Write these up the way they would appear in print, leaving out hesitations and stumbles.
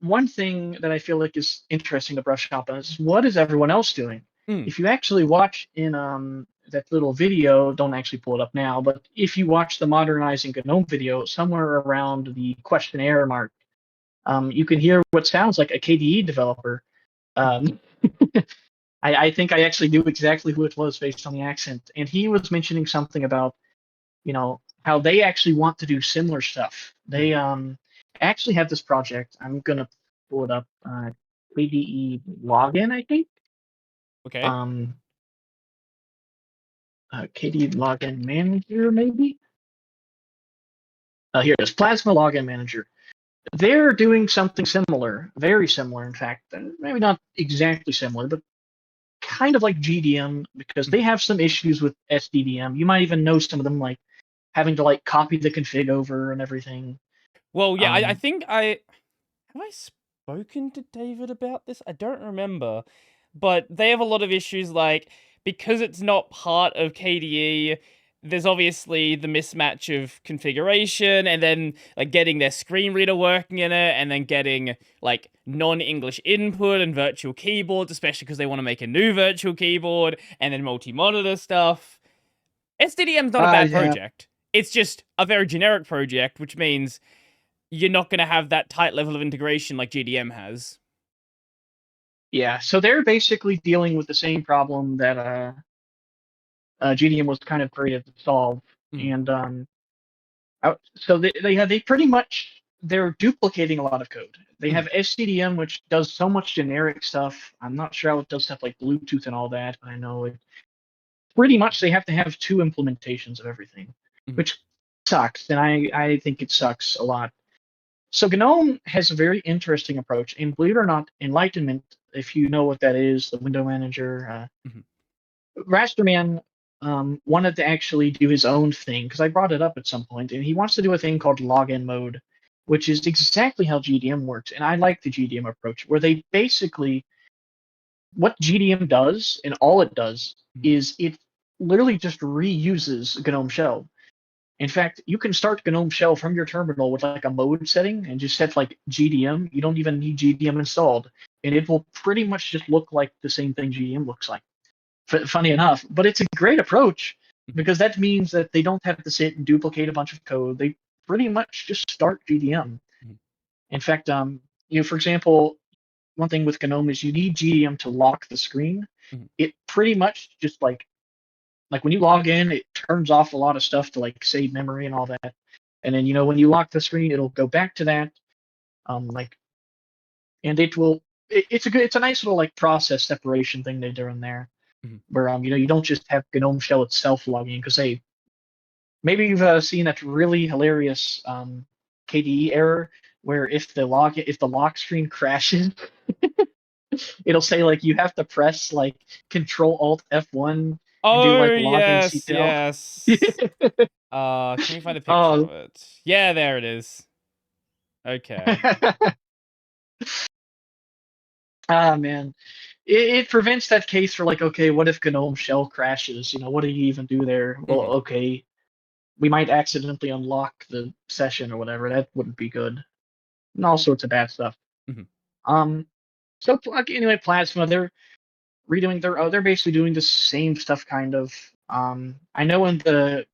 one thing that I feel like is interesting to brush up on is what is everyone else doing? Mm. If you actually watch in that little video, don't actually pull it up now, but if you watch the modernizing GNOME video, somewhere around the questionnaire mark, you can hear what sounds like a KDE developer. Um, I think I actually knew exactly who it was based on the accent, and he was mentioning something about how they actually want to do similar stuff. Mm. They actually have this project. I'm gonna pull it up. KDE login, I think. Okay. Um, KDE login manager, maybe. Here it is. Plasma login manager. They're doing something similar, very similar, in fact. Maybe not exactly similar, but kind of like GDM because Mm. they have some issues with SDDM. You might even know some of them, like having to like copy the config over and everything. Well, yeah, I Um, think have I spoken to David about this? I don't remember. But they have a lot of issues like because it's not part of KDE, there's obviously the mismatch of configuration and then like getting their screen reader working in it and then getting like non-English input and virtual keyboards, especially because they want to make a new virtual keyboard and then multi-monitor stuff. SDDM's not a bad yeah, project. It's just a very generic project, which means you're not going to have that tight level of integration like GDM has. yeah. So they're basically dealing with the same problem that GDM was kind of created to solve, Mm. and so they pretty much they're duplicating a lot of code. They Mm. have SDDM, which does so much generic stuff. I'm not sure how it does stuff like Bluetooth and all that, but I know it pretty much they have to have two implementations of everything, Mm. which sucks, and I think it sucks a lot. So GNOME has a very interesting approach, and believe it or not, Enlightenment, if you know what that is, the window manager, Mm. Rasterman wanted to actually do his own thing because I brought it up at some point, and he wants to do a thing called login mode, which is exactly how GDM works. And I like the GDM approach, where they basically what GDM does, and all it does, Mm. is it literally just reuses GNOME Shell. In fact, you can start GNOME Shell from your terminal with like a mode setting and just set like GDM. You don't even need GDM installed, and it will pretty much just look like the same thing GDM looks like. Funny enough, but it's a great approach Mm. because that means that they don't have to sit and duplicate a bunch of code. They pretty much just start GDM. Mm. In fact, for example, one thing with GNOME is you need GDM to lock the screen. Mm. It pretty much just like when you log in, it turns off a lot of stuff to like save memory and all that. And then when you lock the screen, it'll go back to that. Like, and it will. It's a nice little like process separation thing they're doing there, Mm. where you don't just have GNOME Shell itself logging because maybe you've seen that really hilarious KDE error where if the lock screen crashes, it'll say like you have to press like Control Alt F1 and do Oh like login yes, CTL. yes. Can we find a picture Oh, of it? Yeah, there it is. Okay. ah man, it prevents that case for like, okay, what if GNOME Shell crashes? What do you even do there? Well, Mm. okay, we might accidentally unlock the session or whatever. That wouldn't be good. And all sorts of bad stuff. Mm. Um, so like, anyway, Plasma, they're basically doing the same stuff kind of. I know in the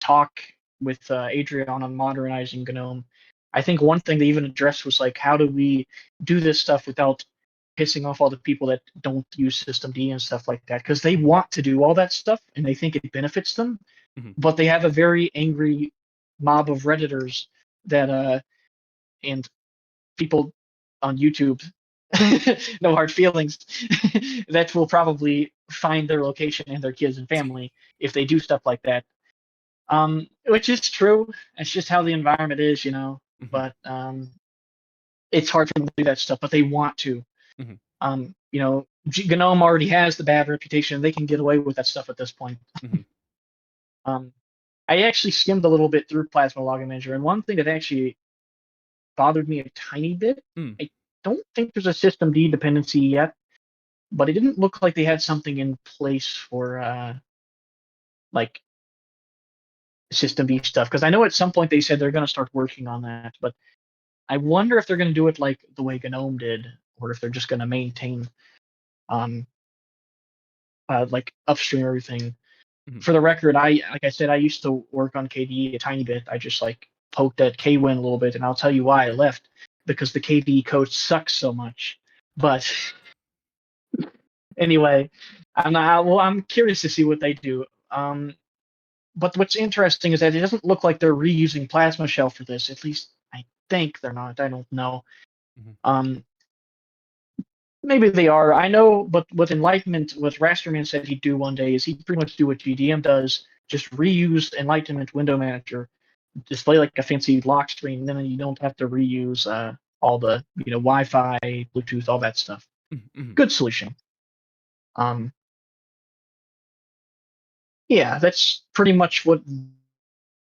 talk with Adrian on modernizing GNOME, I think one thing they even addressed was like, how do we do this stuff without pissing off all the people that don't use systemd and stuff like that? Because they want to do all that stuff and they think it benefits them, Mm. but they have a very angry mob of redditors that and people on YouTube, no hard feelings, that will probably find their location and their kids and family if they do stuff like that. Which is true. It's just how the environment is. Mm. But it's hard for them to do that stuff, but they want to. Mm. GNOME already has the bad reputation. They can get away with that stuff at this point. Mm. Um, I actually skimmed a little bit through Plasma Login Manager, and one thing that actually bothered me a tiny bit. Mm. I don't think there's a systemd dependency yet, but it didn't look like they had something in place for like systemd stuff. Because I know at some point they said they're going to start working on that, but I wonder if they're going to do it like the way GNOME did, or if they're just going to maintain um like upstream everything. Mhm. For the record, like I said, I used to work on KDE a tiny bit. I just like poked at KWin a little bit, and I'll tell you why I left, because the KDE code sucks so much. But anyway, I'm curious to see what they do. But what's interesting is that it doesn't look like they're reusing Plasma Shell for this. At least I think they're not. I don't know. Mhm. Maybe they are. I know, but with Enlightenment, what Rasterman said he'd do one day is he'd pretty much do what GDM does, just reuse Enlightenment Window Manager, display like a fancy lock screen, and then you don't have to reuse all the Wi-Fi, Bluetooth, all that stuff. Mhm. Good solution. Yeah, that's pretty much what